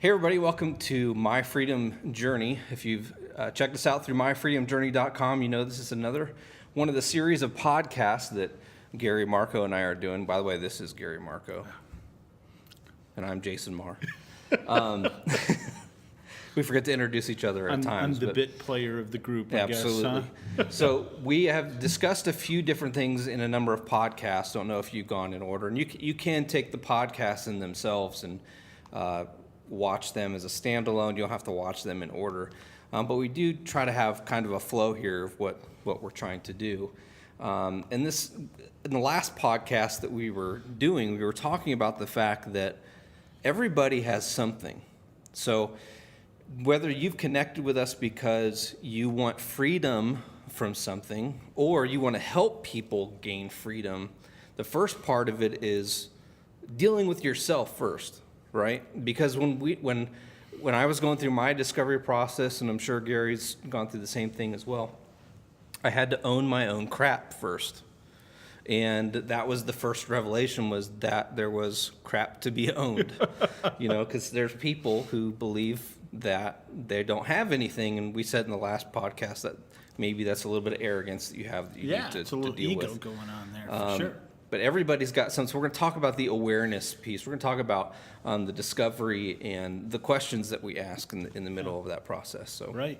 Hey everybody, welcome to My Freedom Journey. If you've checked us out through myfreedomjourney.com, you know this is another one of the series of podcasts that Gary Marco and I are doing. By the way, this is Gary Marco, and I'm Jason Mahr. We forget to introduce each other at times. I'm the bit player of the group, I guess. Absolutely. Huh? So we have discussed a few different things in a number of podcasts. Don't know if you've gone in order. And you can take the podcasts in themselves and watch them as a standalone. You don't have to watch them in order. But we do try to have kind of a flow here of what we're trying to do. In the last podcast that we were doing, we were talking about the fact that everybody has something. So whether you've connected with us because you want freedom from something or you want to help people gain freedom, the first part of it is dealing with yourself first, right? Because when I was going through my discovery process, and I'm sure Gary's gone through the same thing as well, I had to own my own crap first. And that was the first revelation, was that there was crap to be owned, because there's people who believe that they don't have anything. And we said in the last podcast that maybe that's a little bit of arrogance that you have that you need to it's a little deal ego with. going on there, for sure. But everybody's got some. So we're going to talk about the awareness piece. We're going to talk about the discovery and the questions that we ask in the middle of that process. So Right.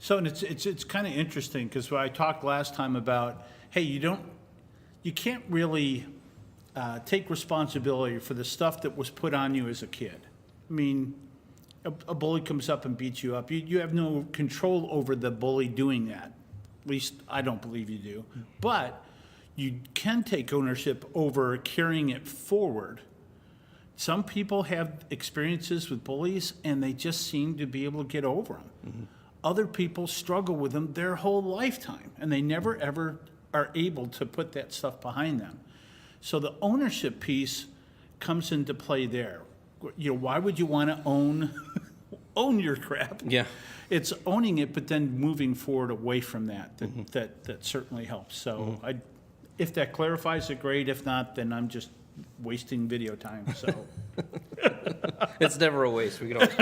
So and it's kind of interesting because I talked last time about, hey, you can't really take responsibility for the stuff that was put on you as a kid. I mean, a bully comes up and beats you up. You have no control over the bully doing that. At least I don't believe you do. But you can take ownership over carrying it forward. Some people have experiences with bullies and they just seem to be able to get over them. Mm-hmm. Other people struggle with them their whole lifetime and they never ever are able to put that stuff behind them. So the ownership piece comes into play there. Why would you want to own your crap? Yeah. It's owning it, but then moving forward away from that certainly helps. So if that clarifies it, great. If not, then I'm just wasting video time. So it's never a waste. We can always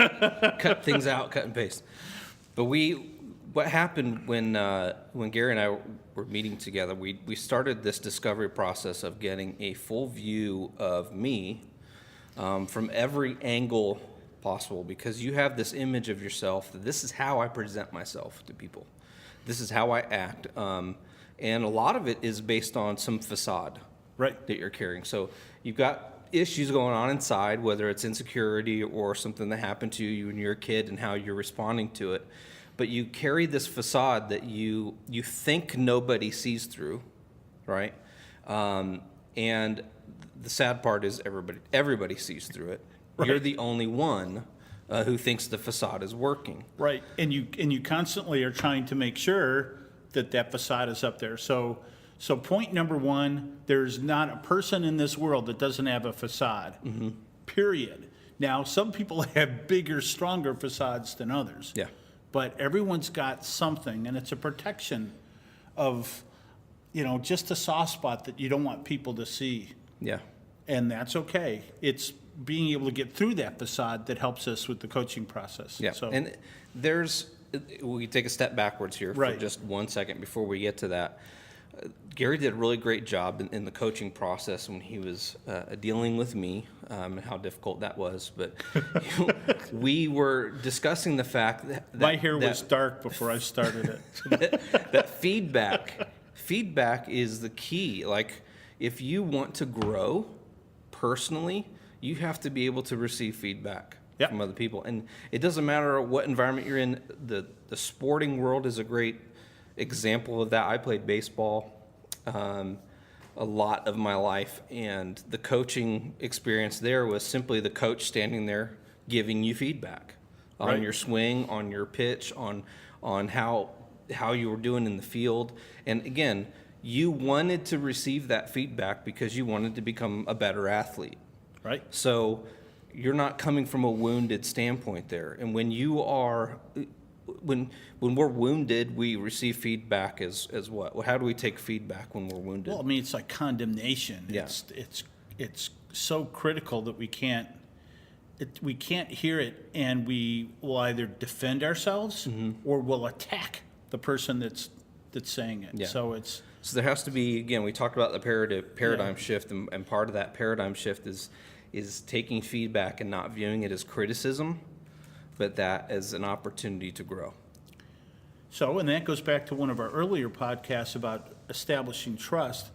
cut things out, cut and paste. But what happened when Gary and I were meeting together, we started this discovery process of getting a full view of me from every angle possible, because you have this image of yourself that this is how I present myself to people. This is how I act. And a lot of it is based on some facade that you're carrying. So you've got issues going on inside, whether it's insecurity or something that happened to you when you're a kid and how you're responding to it. But you carry this facade that you think nobody sees through, right? And the sad part is everybody sees through it. Right. You're the only one who thinks the facade is working. Right, and you constantly are trying to make sure that facade is up there. So point number one, there's not a person in this world that doesn't have a facade, period. Now, some people have bigger, stronger facades than others. Yeah. But everyone's got something, and it's a protection of, just a soft spot that you don't want people to see. Yeah. And that's okay. It's being able to get through that facade that helps us with the coaching process. Yeah. So, and we take a step backwards here for just 1 second before we get to that. Gary did a really great job in the coaching process when he was dealing with me and how difficult that was. But we were discussing the fact that my hair was dark before I started it. that feedback is the key. Like, if you want to grow personally, you have to be able to receive feedback from other people. And it doesn't matter what environment you're in. The sporting world is a great example of that. I played baseball a lot of my life, and the coaching experience there was simply the coach standing there giving you feedback on your swing, on your pitch, on how you were doing in the field. And again, you wanted to receive that feedback because you wanted to become a better athlete. Right. So you're not coming from a wounded standpoint there. And when we're wounded, we receive feedback as what? Well, how do we take feedback when we're wounded? Well, I mean, it's like condemnation. Yeah. It's so critical that we can't we can't hear it, and we will either defend ourselves or we'll attack the person that's saying it. Yeah. So it's So there has to be, again, we talked about the paradigm shift, and part of that paradigm shift is taking feedback and not viewing it as criticism, but that as an opportunity to grow. so, and that goes back to one of our earlier podcasts about establishing trust.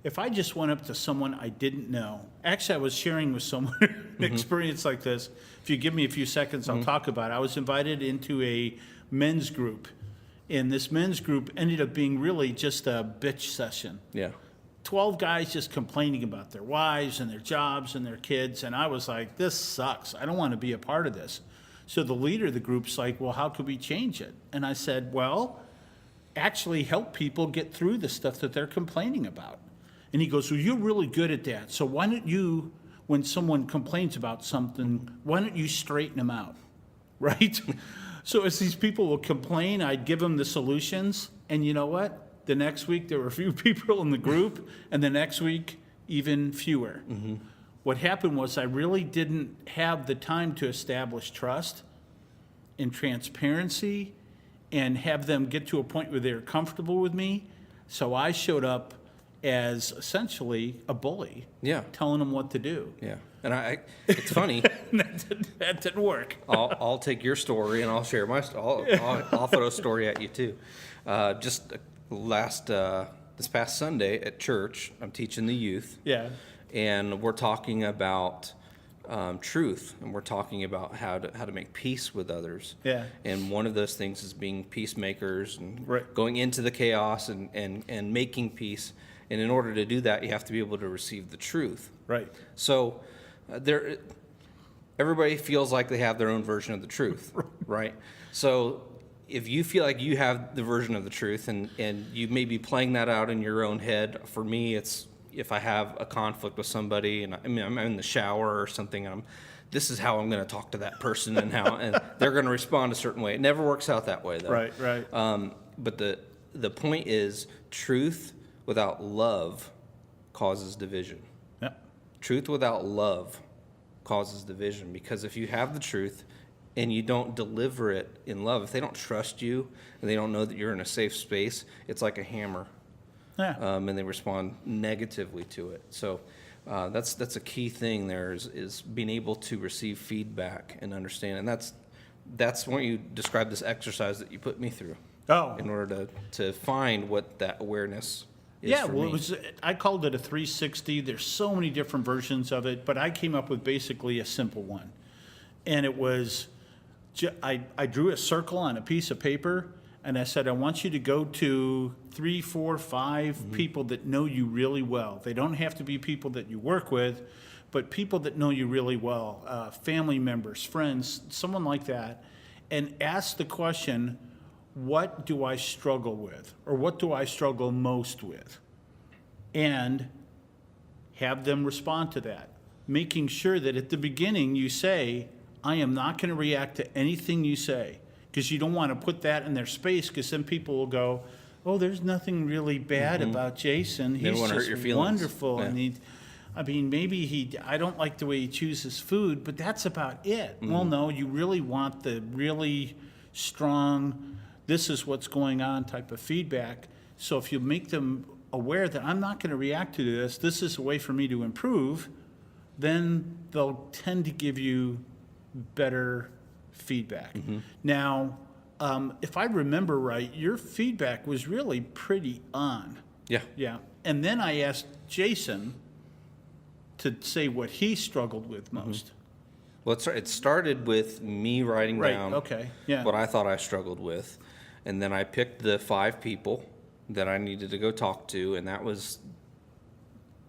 If I just went up to someone I didn't know, actually I was sharing with someone an experience like this. If you give me a few seconds, I'll talk about it. I was invited into a men's group, and this men's group ended up being really just a bitch session. Yeah. 12 guys just complaining about their wives and their jobs and their kids, and I was like, this sucks. I don't want to be a part of this. So the leader of the group's like, well, how could we change it? And I said, well, actually help people get through the stuff that they're complaining about. And he goes, well, you're really good at that. So why don't you, when someone complains about something, why don't you straighten them out, right? So as these people will complain, I'd give them the solutions. And you know what? The next week, there were a few people in the group, and the next week, even fewer. What happened was I really didn't have the time to establish trust and transparency and have them get to a point where they're comfortable with me. So I showed up as essentially a bully, Yeah. telling them what to do. Yeah. And it's funny. That didn't work. I'll take your story and I'll share my story. I'll throw a story at you too. Just this past Sunday at church, I'm teaching the youth. Yeah. And we're talking about truth, and we're talking about how to make peace with others. Yeah. And one of those things is being peacemakers and Right. going into the chaos and making peace. And in order to do that, you have to be able to receive the truth. Right. So everybody feels like they have their own version of the truth, right? So if you feel like you have the version of the truth and you may be playing that out in your own head, for me, it's if I have a conflict with somebody and I'm in the shower or something, this is how I'm going to talk to that person and they're going to respond a certain way. It never works out that way, though. Right. But the point is, truth without love causes division. Yeah. Truth without love causes division, because if you have the truth and you don't deliver it in love, if they don't trust you and they don't know that you're in a safe space, it's like a hammer, Yeah. and they respond negatively to it. So that's a key thing there is being able to receive feedback and understand. And that's when you describe this exercise that you put me through in order to find what that awareness is. Yeah, for well, me. I called it a 360. There's so many different versions of it, but I came up with basically a simple one. And it was, I drew a circle on a piece of paper, and I said, I want you to go to 3, 4, 5 people that know you really well. They don't have to be people that you work with, but people that know you really well, family members, friends, someone like that, and ask the question, what do I struggle with? Or what do I struggle most with? And have them respond to that, making sure that at the beginning you say, I am not going to react to anything you say, because you don't want to put that in their space, because then people will go, oh, there's nothing really bad about Jason. They He's wanna hurt just your feelings. wonderful. Yeah. And maybe I don't like the way he chooses food, but that's about it. Well, no, you really want the really strong, this is what's going on type of feedback. So if you make them aware that I'm not going to react to this is a way for me to improve, then they'll tend to give you better feedback. Now, if I remember right, your feedback was really pretty on. Yeah. Yeah. And then I asked Jason to say what he struggled with most. Well, it started with me writing Right, down okay, yeah. what I thought I struggled with. And then I picked the 5 people that I needed to go talk to, and that was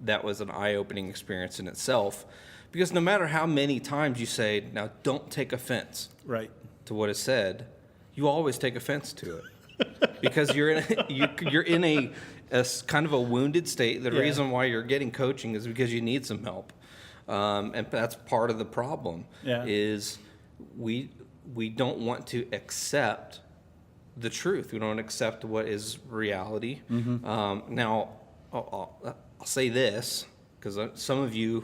an eye-opening experience in itself. Because no matter how many times you say, now don't take offense Right. to what is said, you always take offense to it. Because you're in a kind of a wounded state. The Yeah. reason why you're getting coaching is because you need some help. And that's part of the problem. Yeah. Is we don't want to accept the truth. We don't accept what is reality. Now, I'll say this, because some of you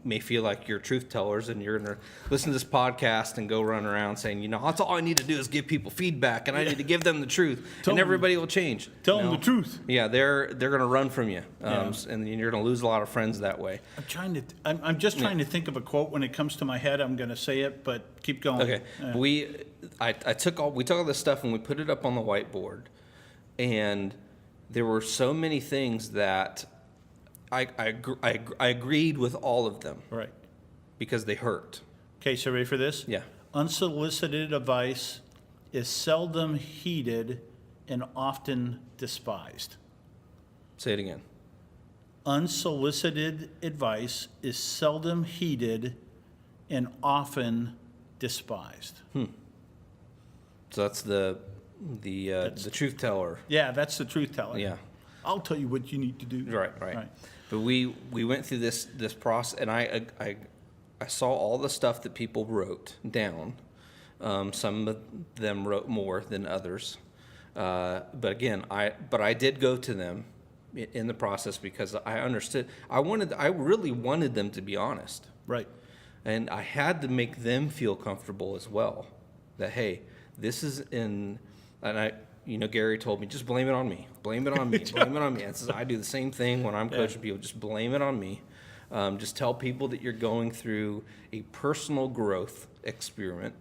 may feel like you're truth tellers and you're going to listen to this podcast and go run around saying, you know, that's all I need to do is give people feedback and I need to give them the truth and everybody will change. Tell them the truth. Yeah, they're going to run from you, Yeah. and you're going to lose a lot of friends that way. I'm just trying to think of a quote. When it comes to my head, I'm going to say it, but keep going. Okay, we took all this stuff and we put it up on the whiteboard, and there were so many things that I agreed with all of them. Right. Because they hurt. Okay, so ready for this? Yeah. Unsolicited advice is seldom heeded and often despised. Say it again. Unsolicited advice is seldom heeded and often despised. So that's the truth teller. Yeah, that's the truth teller. Yeah. I'll tell you what you need to do. Right. But we went through this process, and I saw all the stuff that people wrote down. Some of them wrote more than others. But again, I did go to them in the process because I understood. I really wanted them to be honest. Right. And I had to make them feel comfortable as well. That, hey, this is Gary told me, just blame it on me. Blame it on me. Blame it on me. And so I do the same thing when I'm coaching people. Just blame it on me. Just tell people that you're going through a personal growth experiment,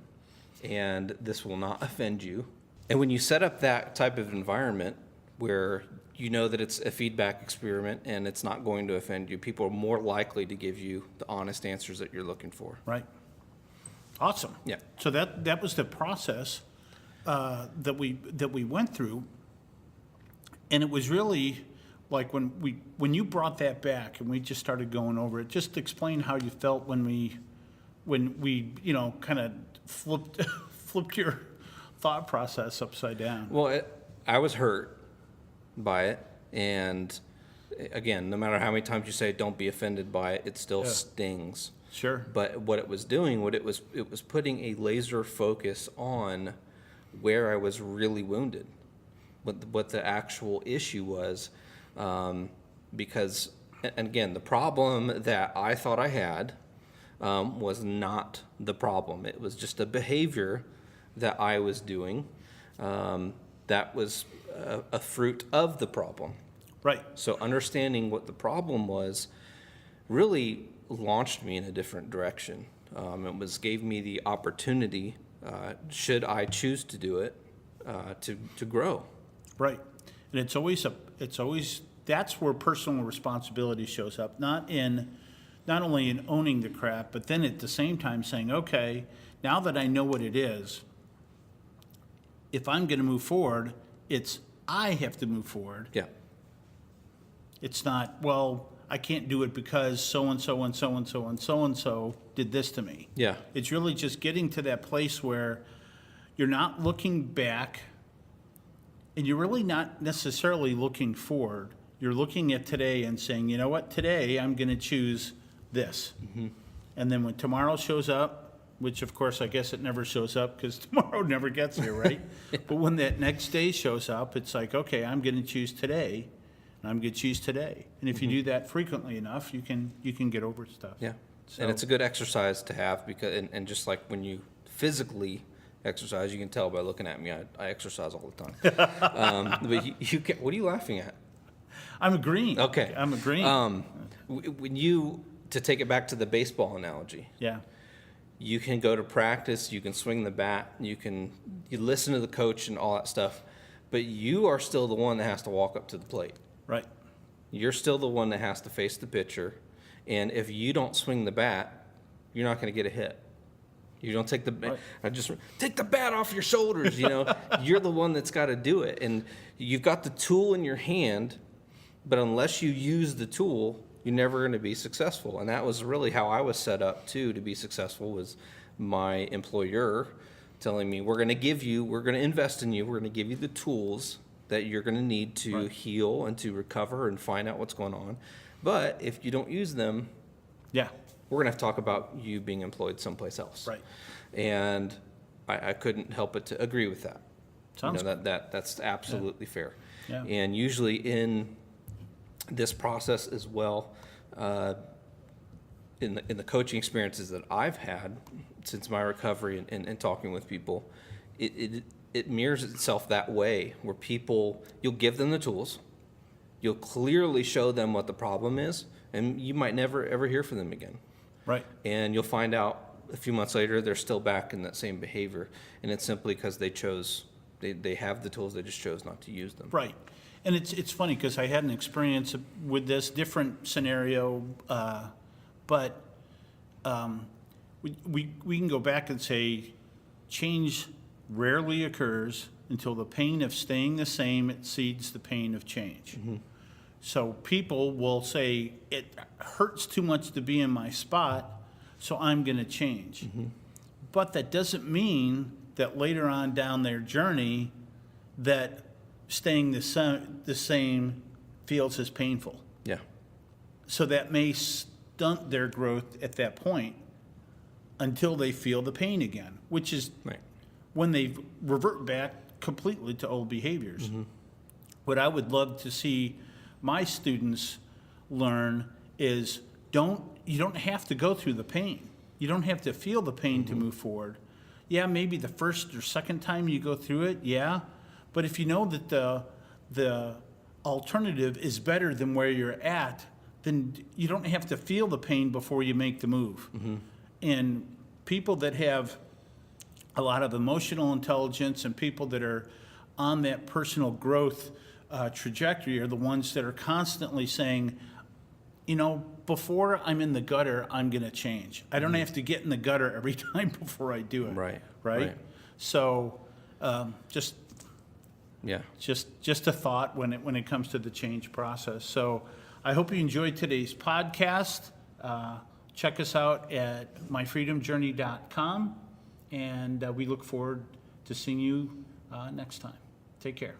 and this will not offend you. And when you set up that type of environment where you know that it's a feedback experiment and it's not going to offend you, people are more likely to give you the honest answers that you're looking for. Right. Awesome. Yeah. So that was the process that we went through, and it was really like when you brought that back and we just started going over it. Just explain how you felt when we kind of flipped your thought process upside down. Well, I was hurt by it, and again, no matter how many times you say don't be offended by it, it still stings. Sure. But what it was doing, it was putting a laser focus on where I was really wounded, what the actual issue was, because, and again, the problem that I thought I had was not the problem. It was just a behavior that I was doing that was a fruit of the problem. Right. So understanding what the problem was really launched me in a different direction. It gave me the opportunity, should I choose to do it, to grow. Right. And it's always that's where personal responsibility shows up, not only in owning the crap, but then at the same time saying, okay, now that I know what it is, if I'm going to move forward, I have to move forward. Yeah. It's not, well, I can't do it because so-and-so and so-and-so and so-and-so did this to me. Yeah. It's really just getting to that place where you're not looking back and you're really not necessarily looking forward. You're looking at today and saying, you know what, today I'm going to choose this. Mm-hmm. And then when tomorrow shows up, which of course I guess it never shows up because tomorrow never gets here, right? But when that next day shows up, it's like, okay, I'm going to choose today. And I'm going to choose today. And if you do that frequently enough, you can get over stuff. Yeah. So, And it's a good exercise to have because, and just like when you physically exercise, you can tell by looking at me, I exercise all the time. But you can, what are you laughing at? I'm agreeing. Okay. I'm agreeing. To take it back to the baseball analogy, Yeah. you can go to practice, you can swing the bat, you listen to the coach and all that stuff, but you are still the one that has to walk up to the plate. Right. You're still the one that has to face the pitcher, and if you don't swing the bat, you're not going to get a hit. You don't take the bat. Take the bat off your shoulders. You're the one that's got to do it, and you've got the tool in your hand, but unless you use the tool, you're never going to be successful. And that was really how I was set up too to be successful. Was my employer telling me, we're going to invest in you, we're going to give you the tools that you're going to need to heal and to recover and find out what's going on. But if you don't use them, Yeah. we're going to have to talk about you being employed someplace else. Right. And I couldn't help but to agree with that. Sounds That's absolutely fair. Yeah. And usually in this process as well, in the coaching experiences that I've had since my recovery and talking with people, it mirrors itself that way, where people, you'll give them the tools, you'll clearly show them what the problem is, and you might never ever hear from them again. Right. And you'll find out a few months later they're still back in that same behavior, and it's simply because they have the tools, they just chose not to use them. Right. And it's funny because I had an experience with this different scenario, but we can go back and say change rarely occurs until the pain of staying the same exceeds the pain of change. Mm-hmm. So people will say, it hurts too much to be in my spot, so I'm going to change. Mm-hmm. But that doesn't mean that later on down their journey that staying the same feels as painful. Yeah. So that may stunt their growth at that point until they feel the pain again, which is right. When they revert back completely to old behaviors. Mm-hmm. What I would love to see my students learn is you don't have to go through the pain. You don't have to feel the pain to move forward. Yeah, maybe the first or second time you go through it, yeah. But if you know that the alternative is better than where you're at, then you don't have to feel the pain before you make the move. Mm-hmm. And people that have a lot of emotional intelligence and people that are on that personal growth trajectory are the ones that are constantly saying, before I'm in the gutter, I'm going to change. I don't have to get in the gutter every time before I do it. Right? So just a thought when it comes to the change process. So I hope you enjoyed today's podcast. Check us out at myfreedomjourney.com, and we look forward to seeing you next time. Take care.